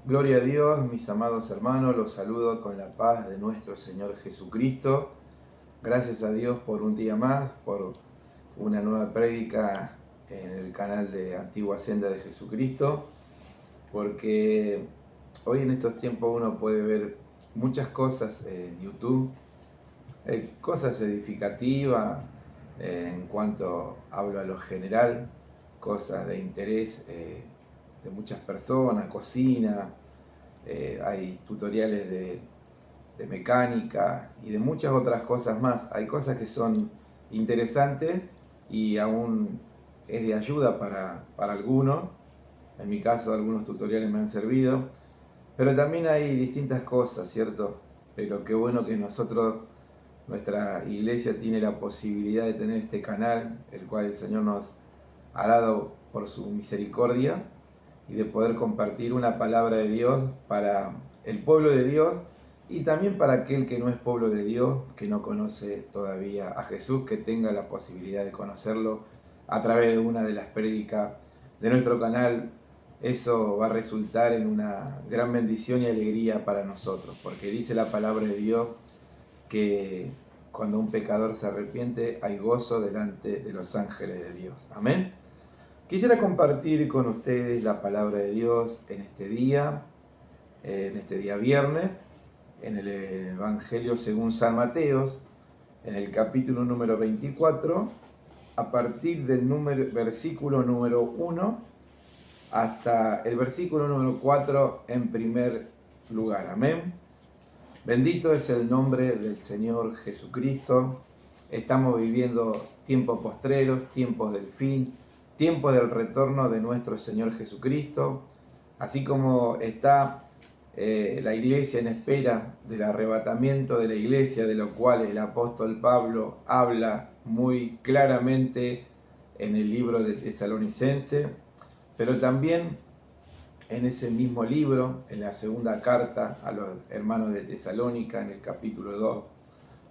Gloria a Dios, mis amados hermanos, los saludo con la paz de nuestro Señor Jesucristo. Gracias a Dios por un día más, por una nueva prédica en el canal de Antigua Senda de Jesucristo, porque hoy en estos tiempos uno puede ver muchas cosas en YouTube, cosas edificativas en cuanto hablo a lo general, cosas de interés de muchas personas, cocina, hay tutoriales de mecánica y de muchas otras cosas más. Hay cosas que son interesantes y aún es de ayuda para algunos. En mi caso algunos tutoriales me han servido, pero también hay distintas cosas, ¿cierto? Pero qué bueno que nuestra iglesia tiene la posibilidad de tener este canal, el cual el Señor nos ha dado por su misericordia, y de poder compartir una palabra de Dios para el pueblo de Dios y también para aquel que no es pueblo de Dios, que no conoce todavía a Jesús, que tenga la posibilidad de conocerlo a través de una de las prédicas de nuestro canal. Eso va a resultar en una gran bendición y alegría para nosotros, porque dice la palabra de Dios que cuando un pecador se arrepiente hay gozo delante de los ángeles de Dios. Amén. Quisiera compartir con ustedes la palabra de Dios en este día viernes, en el Evangelio según San Mateo, en el capítulo número 24, a partir del versículo número 1 hasta el versículo número 4 en primer lugar. Amén. Bendito es el nombre del Señor Jesucristo. Estamos viviendo tiempos postreros, tiempos del fin, tiempos del retorno de nuestro Señor Jesucristo, así como está la iglesia en espera del arrebatamiento de la iglesia, de lo cual el apóstol Pablo habla muy claramente en el libro de Tesalonicense, pero también en ese mismo libro, en la segunda carta a los hermanos de Tesalónica, en el capítulo 2,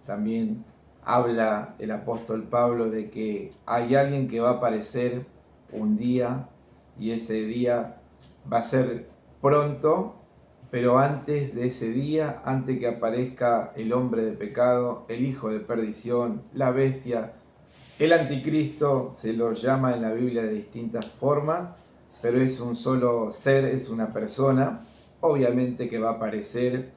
también habla el apóstol Pablo de que hay alguien que va a aparecer un día, y ese día va a ser pronto, pero antes de ese día, antes que aparezca el hombre de pecado, el hijo de perdición, la bestia, el anticristo, se lo llama en la Biblia de distintas formas, pero es un solo ser, es una persona, obviamente que va a aparecer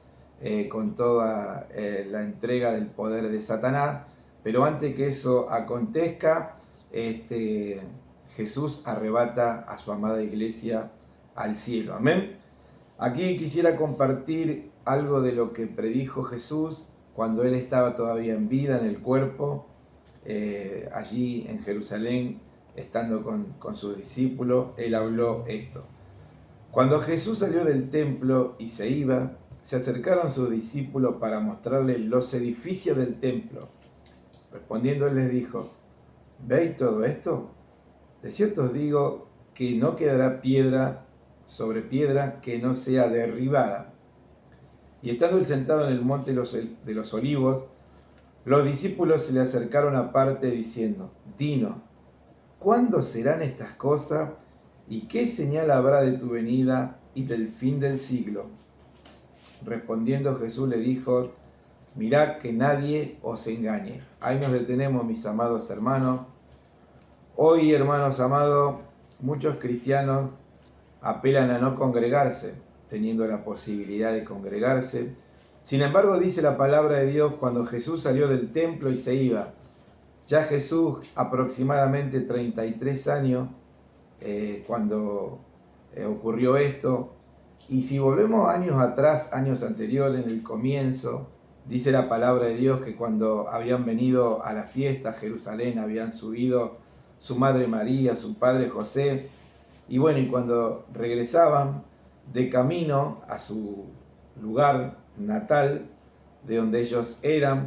con toda la entrega del poder de Satanás, pero antes que eso acontezca, Jesús arrebata a su amada iglesia al cielo. Amén. Aquí quisiera compartir algo de lo que predijo Jesús cuando él estaba todavía en vida, en el cuerpo, allí en Jerusalén, estando con sus discípulos. Él habló esto: cuando Jesús salió del templo y se iba, se acercaron sus discípulos para mostrarle los edificios del templo. Respondiendo él les dijo: ¿veis todo esto? De cierto os digo que no quedará piedra sobre piedra que no sea derribada. Y estando él sentado en el monte de los olivos, los discípulos se le acercaron aparte diciendo: dinos, ¿cuándo serán estas cosas? ¿Y qué señal habrá de tu venida y del fin del siglo? Respondiendo Jesús le dijo: mirad que nadie os engañe. Ahí nos detenemos, mis amados hermanos. Hoy, hermanos amados, muchos cristianos apelan a no congregarse, teniendo la posibilidad de congregarse. Sin embargo, dice la palabra de Dios, cuando Jesús salió del templo y se iba, ya Jesús aproximadamente 33 años, cuando ocurrió esto, y si volvemos años atrás, años anteriores, en el comienzo, dice la palabra de Dios que cuando habían venido a la fiesta a Jerusalén, habían subido su madre María, su padre José, y bueno, y cuando regresaban de camino a su lugar natal, de donde ellos eran,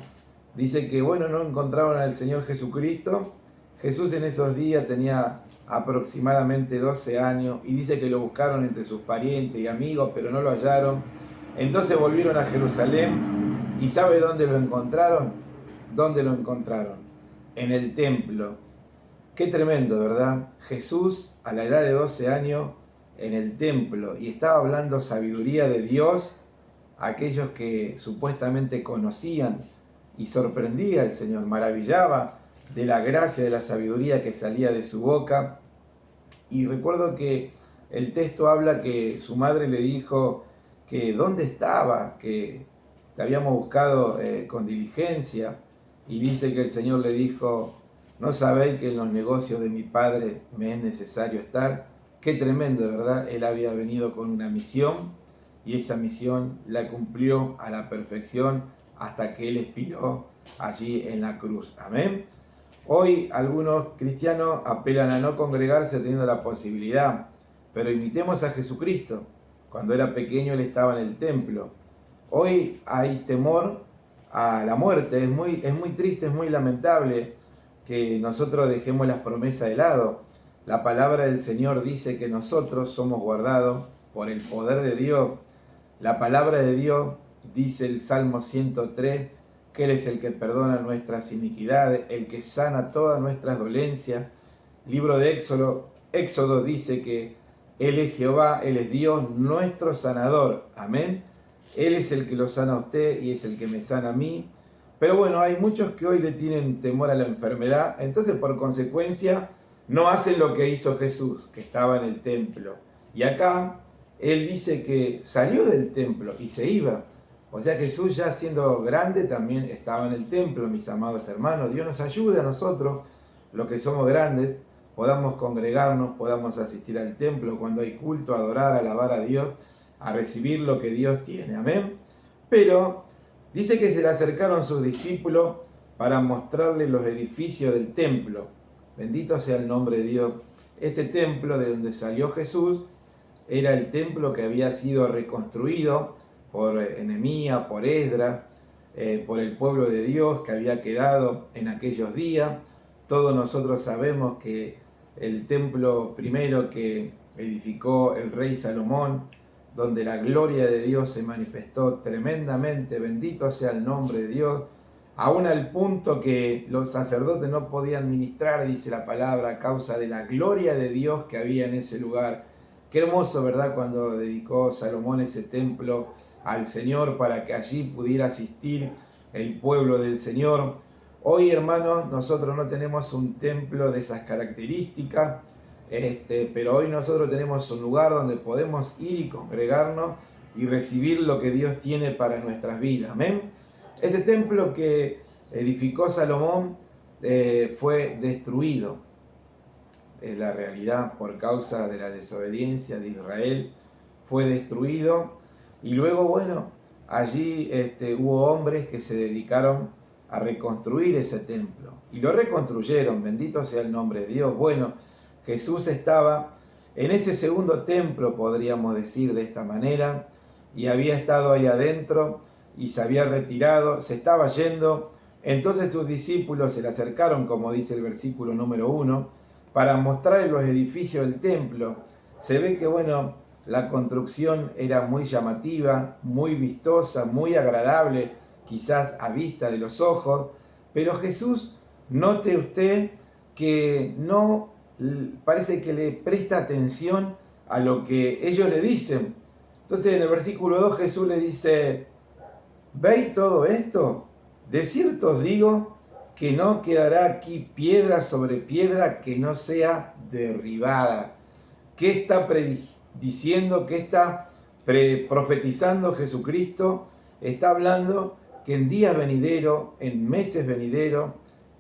dice que bueno, no encontraban al Señor Jesucristo. Jesús en esos días tenía aproximadamente 12 años, y dice que lo buscaron entre sus parientes y amigos, pero no lo hallaron. Entonces volvieron a Jerusalén, y ¿sabe dónde lo encontraron? ¿Dónde lo encontraron? En el templo. Qué tremendo, ¿verdad? Jesús, a la edad de 12 años, en el templo y estaba hablando sabiduría de Dios, aquellos que supuestamente conocían, y sorprendía al Señor, maravillaba de la gracia, de la sabiduría que salía de su boca. Y recuerdo que el texto habla que su madre le dijo que dónde estaba, que te habíamos buscado con diligencia, y dice que el Señor le dijo: ¿no sabéis que en los negocios de mi Padre me es necesario estar? Qué tremendo, ¿verdad? Él había venido con una misión y esa misión la cumplió a la perfección hasta que Él expiró allí en la cruz. Amén. Hoy algunos cristianos apelan a no congregarse teniendo la posibilidad, pero imitemos a Jesucristo. Cuando era pequeño Él estaba en el templo. Hoy hay temor a la muerte. Es muy triste, es muy lamentable que nosotros dejemos las promesas de lado. La palabra del Señor dice que nosotros somos guardados por el poder de Dios. La palabra de Dios dice el Salmo 103, que Él es el que perdona nuestras iniquidades, el que sana todas nuestras dolencias. Libro de Éxodo dice que Él es Jehová, Él es Dios, nuestro sanador. Amén. Él es el que lo sana a usted y es el que me sana a mí. Pero bueno, hay muchos que hoy le tienen temor a la enfermedad, entonces por consecuencia no hacen lo que hizo Jesús, que estaba en el templo. Y acá Él dice que salió del templo y se iba. O sea, Jesús ya siendo grande también estaba en el templo, mis amados hermanos. Dios nos ayude a nosotros, los que somos grandes, podamos congregarnos, podamos asistir al templo cuando hay culto, adorar, alabar a Dios, a recibir lo que Dios tiene. Amén. Pero dice que se le acercaron sus discípulos para mostrarle los edificios del templo. Bendito sea el nombre de Dios. Este templo de donde salió Jesús era el templo que había sido reconstruido por Nehemías, por Esdras, por el pueblo de Dios que había quedado en aquellos días. Todos nosotros sabemos que el templo primero que edificó el rey Salomón, donde la gloria de Dios se manifestó tremendamente, bendito sea el nombre de Dios, aún al punto que los sacerdotes no podían ministrar, dice la palabra, a causa de la gloria de Dios que había en ese lugar. Qué hermoso, ¿verdad?, cuando dedicó Salomón ese templo al Señor para que allí pudiera asistir el pueblo del Señor. Hoy, hermanos, nosotros no tenemos un templo de esas características, pero hoy nosotros tenemos un lugar donde podemos ir y congregarnos y recibir lo que Dios tiene para nuestras vidas. Amén. Ese templo que edificó Salomón fue destruido. Es la realidad, por causa de la desobediencia de Israel, fue destruido. Y luego, bueno, allí hubo hombres que se dedicaron a reconstruir ese templo. Y lo reconstruyeron, bendito sea el nombre de Dios. Bueno, Jesús estaba en ese segundo templo, podríamos decir de esta manera, y había estado ahí adentro y se había retirado, se estaba yendo. Entonces sus discípulos se le acercaron, como dice el versículo número 1, para mostrarle los edificios del templo. Se ve que, bueno, la construcción era muy llamativa, muy vistosa, muy agradable, quizás a vista de los ojos, pero Jesús, note usted que no parece que le presta atención a lo que ellos le dicen. Entonces en el versículo 2 Jesús le dice: ¿veis todo esto? De cierto os digo que no quedará aquí piedra sobre piedra que no sea derribada. ¿Qué está diciendo? ¿Qué está profetizando Jesucristo? Está hablando que en días venideros, en meses venideros,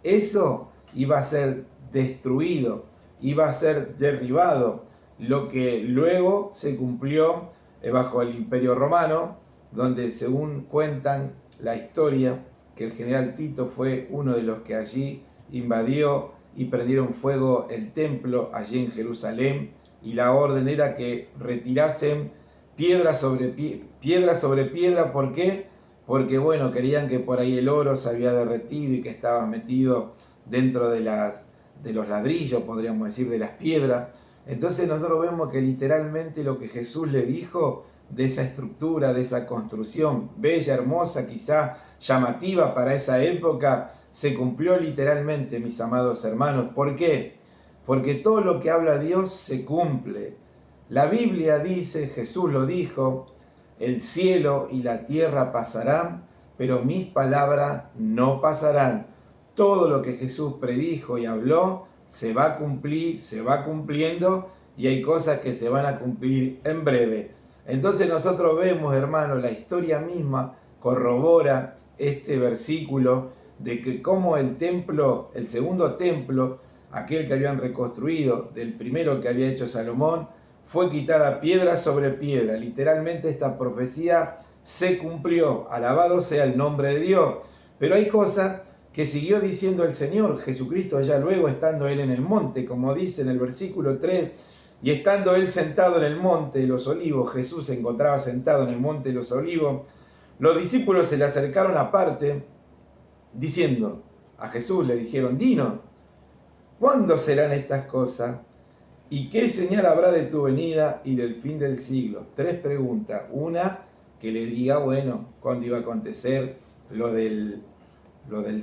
eso iba a ser destruido, iba a ser derribado, lo que luego se cumplió bajo el Imperio Romano, donde, según cuentan la historia, que el general Tito fue uno de los que allí invadió y prendieron fuego el templo allí en Jerusalén, y la orden era que retirasen piedra sobre piedra. ¿Por qué? Porque, bueno, querían que por ahí el oro se había derretido y que estaba metido dentro de los ladrillos, podríamos decir, de las piedras. Entonces nosotros vemos que literalmente lo que Jesús le dijo de esa estructura, de esa construcción bella, hermosa, quizá llamativa para esa época, se cumplió literalmente, mis amados hermanos. ¿Por qué? Porque todo lo que habla Dios se cumple. La Biblia dice, Jesús lo dijo, el cielo y la tierra pasarán, pero mis palabras no pasarán. Todo lo que Jesús predijo y habló se va a cumplir, se va cumpliendo, y hay cosas que se van a cumplir en breve. Entonces nosotros vemos, hermanos, la historia misma corrobora este versículo de que como el templo, el segundo templo, aquel que habían reconstruido del primero que había hecho Salomón, fue quitada piedra sobre piedra. Literalmente esta profecía se cumplió. Alabado sea el nombre de Dios. Pero hay cosas que siguió diciendo el Señor Jesucristo ya luego, estando Él en el monte, como dice en el versículo 3, y estando Él sentado en el monte de los olivos, Jesús se encontraba sentado en el monte de los olivos, los discípulos se le acercaron aparte, diciendo, a Jesús le dijeron, dinos, ¿cuándo serán estas cosas? ¿Y qué señal habrá de tu venida y del fin del siglo? 3 preguntas. Una, que le diga, bueno, cuándo iba a acontecer lo del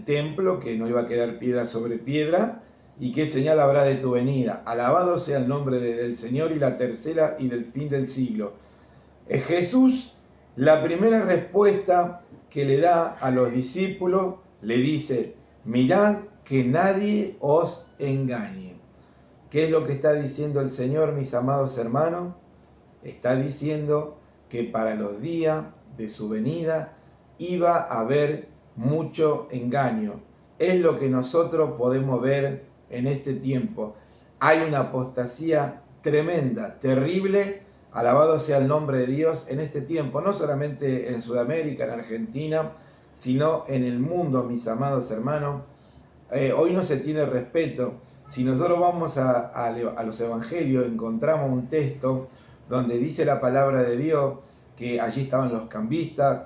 templo, que no iba a quedar piedra sobre piedra, y qué señal habrá de tu venida. Alabado sea el nombre del Señor. Y la tercera, y del fin del siglo. Jesús, la primera respuesta que le da a los discípulos, le dice, mirad que nadie os engañe. ¿Qué es lo que está diciendo el Señor, mis amados hermanos? Está diciendo que para los días de su venida iba a haber mucho engaño. Es lo que nosotros podemos ver en este tiempo. Hay una apostasía tremenda, terrible, alabado sea el nombre de Dios en este tiempo, no solamente en Sudamérica, en Argentina, sino en el mundo, mis amados hermanos. Hoy no se tiene respeto. Si nosotros vamos a los evangelios, encontramos un texto donde dice la palabra de Dios que allí estaban los cambistas,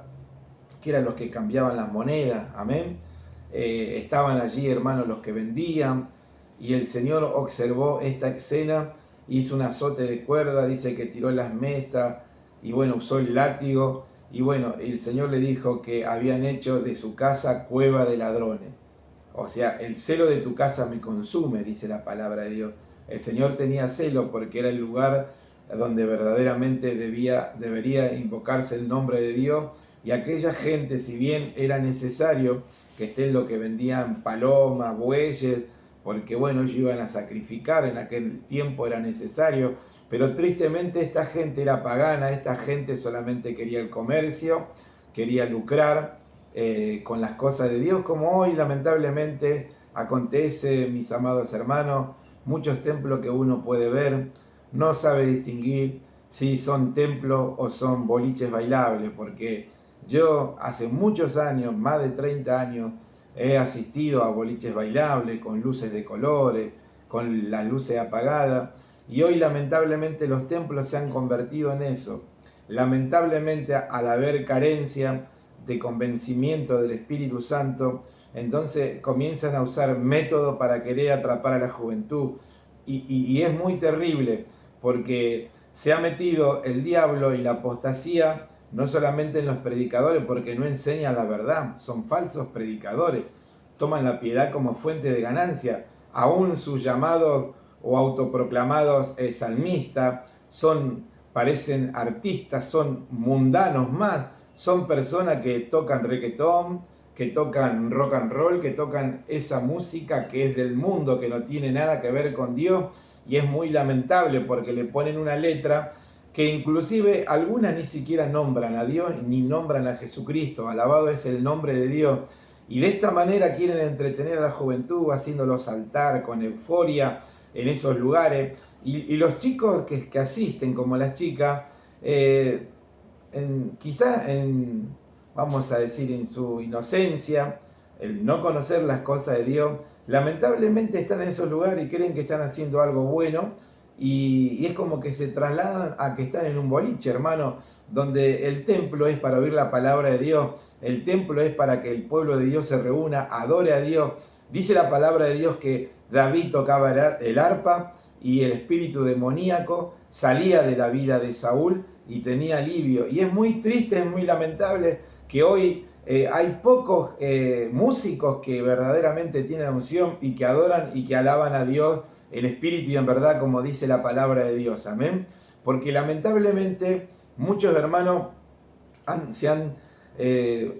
que eran los que cambiaban las monedas, amén. Estaban allí, hermanos, los que vendían, y el Señor observó esta escena, hizo un azote de cuerda, dice que tiró las mesas, y bueno, usó el látigo, y bueno, el Señor le dijo que habían hecho de su casa cueva de ladrones. O sea, el celo de tu casa me consume, dice la palabra de Dios. El Señor tenía celo porque era el lugar donde verdaderamente debería invocarse el nombre de Dios, y aquella gente, si bien era necesario que estén lo que vendían palomas, bueyes, porque bueno, ellos iban a sacrificar, en aquel tiempo era necesario, pero tristemente esta gente era pagana, esta gente solamente quería el comercio, quería lucrar con las cosas de Dios, como hoy lamentablemente acontece, mis amados hermanos. Muchos templos que uno puede ver no sabe distinguir si son templos o son boliches bailables, porque yo hace muchos años, más de 30 años, he asistido a boliches bailables con luces de colores, con las luces apagadas, y hoy lamentablemente los templos se han convertido en eso. Lamentablemente, al haber carencia de convencimiento del Espíritu Santo, entonces comienzan a usar métodos para querer atrapar a la juventud, y es muy terrible, porque se ha metido el diablo y la apostasía no solamente en los predicadores, porque no enseñan la verdad, son falsos predicadores, toman la piedad como fuente de ganancia. Aún sus llamados o autoproclamados salmistas parecen artistas, son mundanos más, son personas que tocan reggaetón, que tocan rock and roll, que tocan esa música que es del mundo, que no tiene nada que ver con Dios, y es muy lamentable porque le ponen una letra que inclusive algunas ni siquiera nombran a Dios ni nombran a Jesucristo. Alabado es el nombre de Dios. Y de esta manera quieren entretener a la juventud, haciéndolos saltar con euforia en esos lugares. Y los chicos que asisten, como las chicas, vamos a decir, en su inocencia, el no conocer las cosas de Dios, lamentablemente están en esos lugares y creen que están haciendo algo bueno. Y es como que se trasladan a que están en un boliche, hermano, donde el templo es para oír la palabra de Dios, el templo es para que el pueblo de Dios se reúna, adore a Dios. Dice la palabra de Dios que David tocaba el arpa y el espíritu demoníaco salía de la vida de Saúl y tenía alivio. Y es muy triste, es muy lamentable que hoy hay pocos músicos que verdaderamente tienen unción y que adoran y que alaban a Dios en espíritu y en verdad, como dice la palabra de Dios. Amén. porque lamentablemente muchos hermanos se han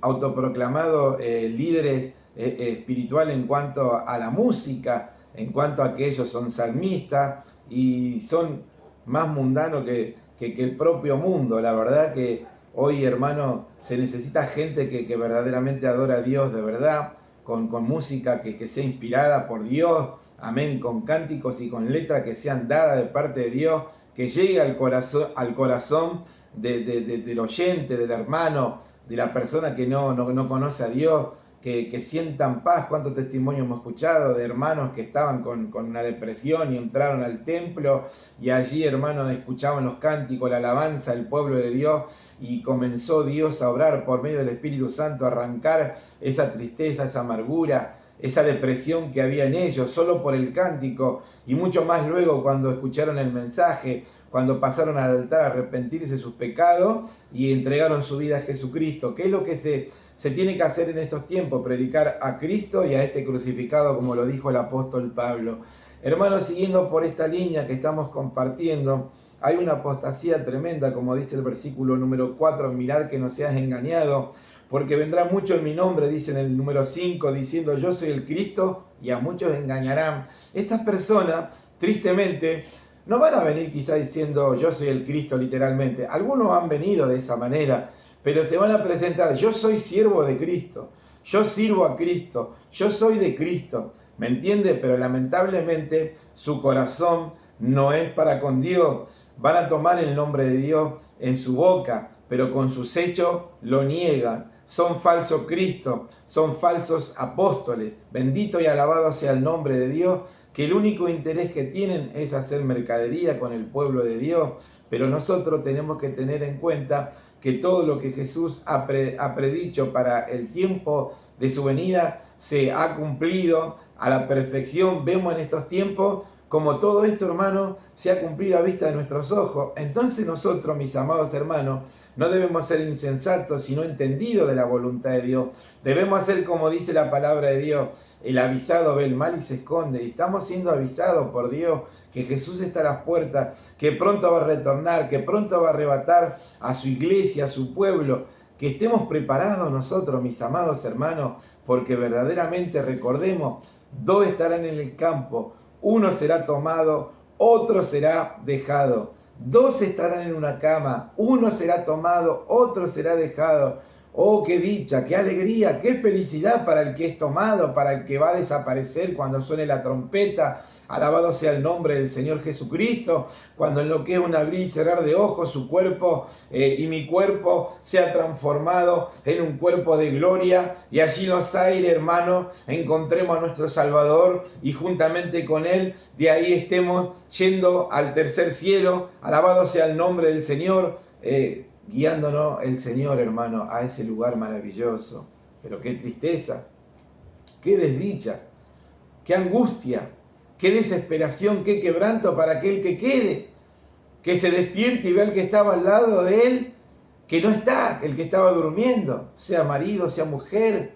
autoproclamado líderes espirituales en cuanto a la música, en cuanto a que ellos son salmistas y son más mundanos que el propio mundo. La verdad que hoy, hermano, se necesita gente que verdaderamente adora a Dios de verdad, con música que sea inspirada por Dios, amén, con cánticos y con letras que sean dadas de parte de Dios, que llegue al corazón del oyente, del hermano, de la persona que no conoce a Dios, que sientan paz. ¿Cuántos testimonios hemos escuchado de hermanos que estaban con una depresión y entraron al templo y allí, hermanos, escuchaban los cánticos, la alabanza del pueblo de Dios y comenzó Dios a obrar por medio del Espíritu Santo, a arrancar esa tristeza, esa amargura, esa depresión que había en ellos, solo por el cántico, y mucho más luego cuando escucharon el mensaje, cuando pasaron al altar a arrepentirse de sus pecados y entregaron su vida a Jesucristo. ¿Qué es lo que se tiene que hacer en estos tiempos? Predicar a Cristo y a este crucificado, como lo dijo el apóstol Pablo. Hermanos, siguiendo por esta línea que estamos compartiendo, hay una apostasía tremenda, como dice el versículo número 4, mirad que no seas engañado, porque vendrá mucho en mi nombre, dice en el número 5, diciendo yo soy el Cristo, y a muchos engañarán. Estas personas, tristemente, no van a venir quizá diciendo yo soy el Cristo literalmente. Algunos han venido de esa manera, pero se van a presentar, yo soy siervo de Cristo, yo sirvo a Cristo, yo soy de Cristo. ¿Me entiende? Pero lamentablemente su corazón no es para con Dios. Van a tomar el nombre de Dios en su boca, pero con sus hechos lo niegan. Son falsos Cristos, son falsos apóstoles. Bendito y alabado sea el nombre de Dios, que el único interés que tienen es hacer mercadería con el pueblo de Dios. Pero nosotros tenemos que tener en cuenta que todo lo que Jesús ha predicho para el tiempo de su venida se ha cumplido a la perfección. Vemos en estos tiempos como todo esto, hermano, se ha cumplido a vista de nuestros ojos. Entonces nosotros, mis amados hermanos, no debemos ser insensatos, sino entendidos de la voluntad de Dios. Debemos hacer como dice la palabra de Dios, el avisado ve el mal y se esconde. Y estamos siendo avisados por Dios que Jesús está a las puertas, que pronto va a retornar, que pronto va a arrebatar a su iglesia, a su pueblo. Que estemos preparados nosotros, mis amados hermanos, porque verdaderamente recordemos, dos estarán en el campo, uno será tomado, otro será dejado. Dos estarán en una cama, uno será tomado, otro será dejado. Oh, qué dicha, qué alegría, qué felicidad para el que es tomado, para el que va a desaparecer cuando suene la trompeta. Alabado sea el nombre del Señor Jesucristo, cuando en lo que es un abrir y cerrar de ojos, su cuerpo y mi cuerpo sea transformado en un cuerpo de gloria, y allí en los aires, hermano, encontremos a nuestro Salvador y juntamente con Él, de ahí estemos yendo al tercer cielo. Alabado sea el nombre del Señor, guiándonos el Señor, hermano, a ese lugar maravilloso. Pero qué tristeza, qué desdicha, qué angustia, qué desesperación, qué quebranto para aquel que quede, que se despierte y vea al que estaba al lado de él, que no está, el que estaba durmiendo, sea marido, sea mujer,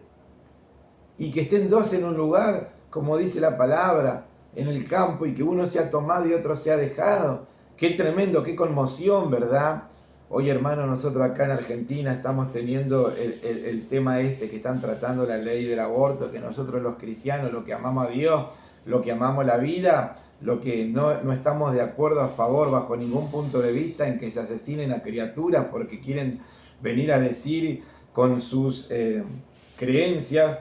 y que estén dos en un lugar, como dice la palabra, en el campo, y que uno sea tomado y otro sea dejado. Qué tremendo, qué conmoción, ¿verdad? Hoy, hermano, nosotros acá en Argentina estamos teniendo el tema que están tratando la ley del aborto, que nosotros los cristianos, lo que amamos a Dios, lo que amamos la vida, lo que no estamos de acuerdo a favor bajo ningún punto de vista en que se asesinen a criaturas porque quieren venir a decir con sus creencias,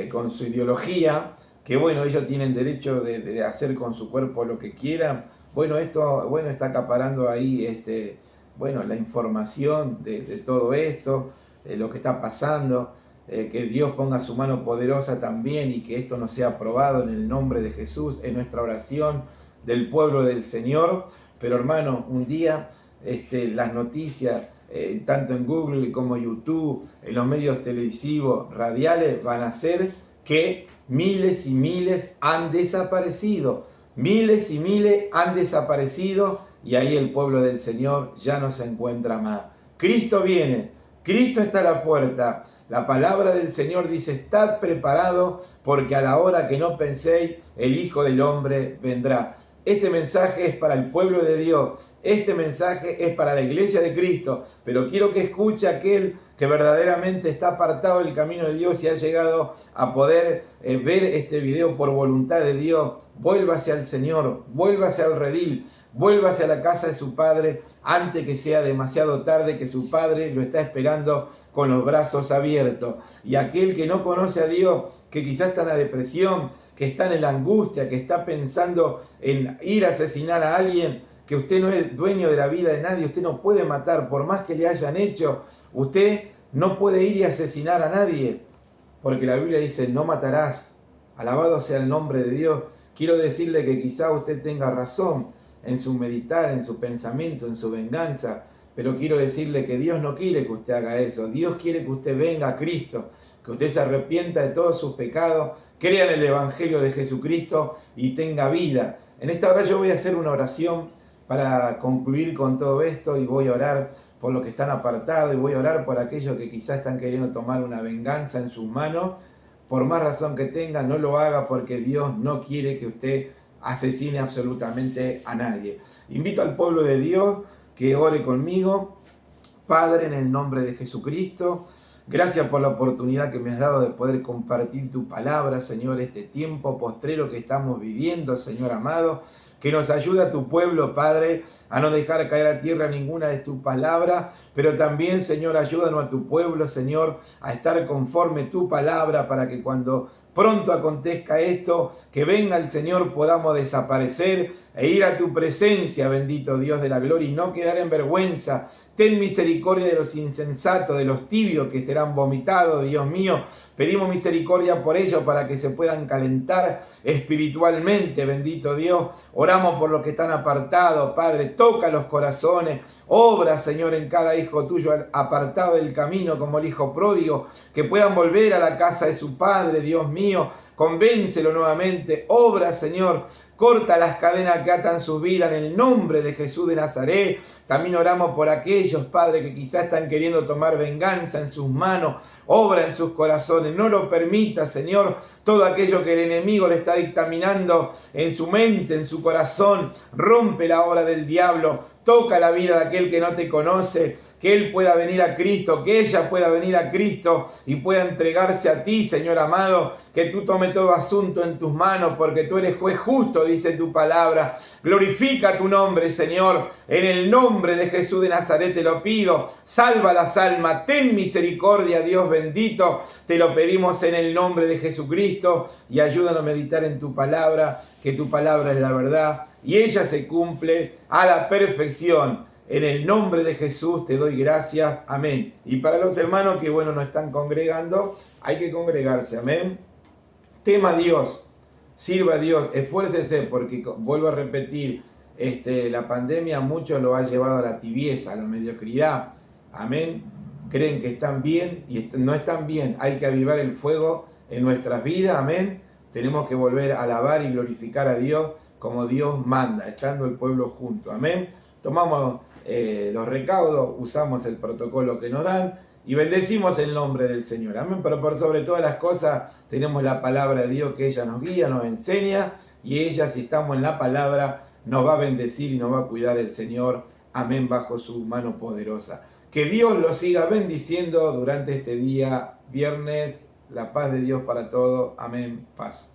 con su ideología, que bueno, ellos tienen derecho de hacer con su cuerpo lo que quieran. Bueno, esto está acaparando ahí la información de todo esto, lo que está pasando, que Dios ponga su mano poderosa también y que esto no sea aprobado en el nombre de Jesús, en nuestra oración del pueblo del Señor. Pero hermano, un día las noticias, tanto en Google como YouTube, en los medios televisivos, radiales, van a ser que miles y miles han desaparecido. Miles y miles han desaparecido y ahí el pueblo del Señor ya no se encuentra más. Cristo viene, Cristo está a la puerta. La palabra del Señor dice, estad preparados porque a la hora que no penséis, el Hijo del Hombre vendrá. Este mensaje es para el pueblo de Dios. Este mensaje es para la iglesia de Cristo. Pero quiero que escuche aquel que verdaderamente está apartado del camino de Dios y ha llegado a poder ver este video por voluntad de Dios. Vuélvase al Señor, vuélvase al redil, vuélvase a la casa de su Padre antes que sea demasiado tarde, que su Padre lo está esperando con los brazos abiertos. Y aquel que no conoce a Dios, que quizás está en la depresión, que está en la angustia, que está pensando en ir a asesinar a alguien, que usted no es dueño de la vida de nadie, usted no puede matar, por más que le hayan hecho, usted no puede ir y asesinar a nadie, porque la Biblia dice, no matarás, alabado sea el nombre de Dios. Quiero decirle que quizá usted tenga razón en su meditar, en su pensamiento, en su venganza, pero quiero decirle que Dios no quiere que usted haga eso. Dios quiere que usted venga a Cristo, que usted se arrepienta de todos sus pecados, crea en el Evangelio de Jesucristo y tenga vida. En esta hora yo voy a hacer una oración para concluir con todo esto y voy a orar por los que están apartados y voy a orar por aquellos que quizás están queriendo tomar una venganza en sus manos. Por más razón que tenga, no lo haga porque Dios no quiere que usted asesine absolutamente a nadie. Invito al pueblo de Dios que ore conmigo. Padre, en el nombre de Jesucristo, gracias por la oportunidad que me has dado de poder compartir tu palabra, Señor, este tiempo postrero que estamos viviendo, Señor amado. Que nos ayude a tu pueblo, Padre, a no dejar caer a tierra ninguna de tus palabras, pero también, Señor, ayúdanos a tu pueblo, Señor, a estar conforme tu palabra para que cuando pronto acontezca esto, que venga el Señor, podamos desaparecer e ir a tu presencia, bendito Dios de la gloria, y no quedar en vergüenza. Ten misericordia de los insensatos, de los tibios que serán vomitados, Dios mío. Pedimos misericordia por ellos para que se puedan calentar espiritualmente, bendito Dios. Oramos por los que están apartados, Padre. Toca los corazones. Obra, Señor, en cada hijo tuyo apartado del camino como el hijo pródigo. Que puedan volver a la casa de su Padre, Dios mío. Convéncelo nuevamente. Obra, Señor. Corta las cadenas que atan su vida en el nombre de Jesús de Nazaret. También oramos por aquellos, Padre, que quizás están queriendo tomar venganza en sus manos. Obra en sus corazones. No lo permita, Señor. Todo aquello que el enemigo le está dictaminando en su mente, en su corazón. Rompe la obra del diablo. Toca la vida de aquel que no te conoce. Que él pueda venir a Cristo. Que ella pueda venir a Cristo y pueda entregarse a ti, Señor amado. Que tú tome todo asunto en tus manos porque tú eres juez justo, dice tu palabra. Glorifica tu nombre, Señor. En el nombre de Jesús de Nazaret te lo pido. Salva las almas. Ten misericordia, Dios bendito. Te lo pedimos en el nombre de Jesucristo. Y ayúdanos a meditar en tu palabra, que tu palabra es la verdad. Y ella se cumple a la perfección. En el nombre de Jesús te doy gracias. Amén. Y para los hermanos que, no están congregando, hay que congregarse. Amén. Tema a Dios. Sirva a Dios, esfuércese porque, vuelvo a repetir, la pandemia muchos lo ha llevado a la tibieza, a la mediocridad. Amén. Creen que están bien y no están bien. Hay que avivar el fuego en nuestras vidas. Amén. Tenemos que volver a alabar y glorificar a Dios como Dios manda, estando el pueblo junto. Amén. Tomamos los recaudos, usamos el protocolo que nos dan y bendecimos el nombre del Señor. Amén. Pero por sobre todas las cosas tenemos la palabra de Dios que ella nos guía, nos enseña y ella, si estamos en la palabra, nos va a bendecir y nos va a cuidar el Señor. Amén, bajo su mano poderosa. Que Dios los siga bendiciendo durante este día, viernes. La paz de Dios para todos. Amén. Paz.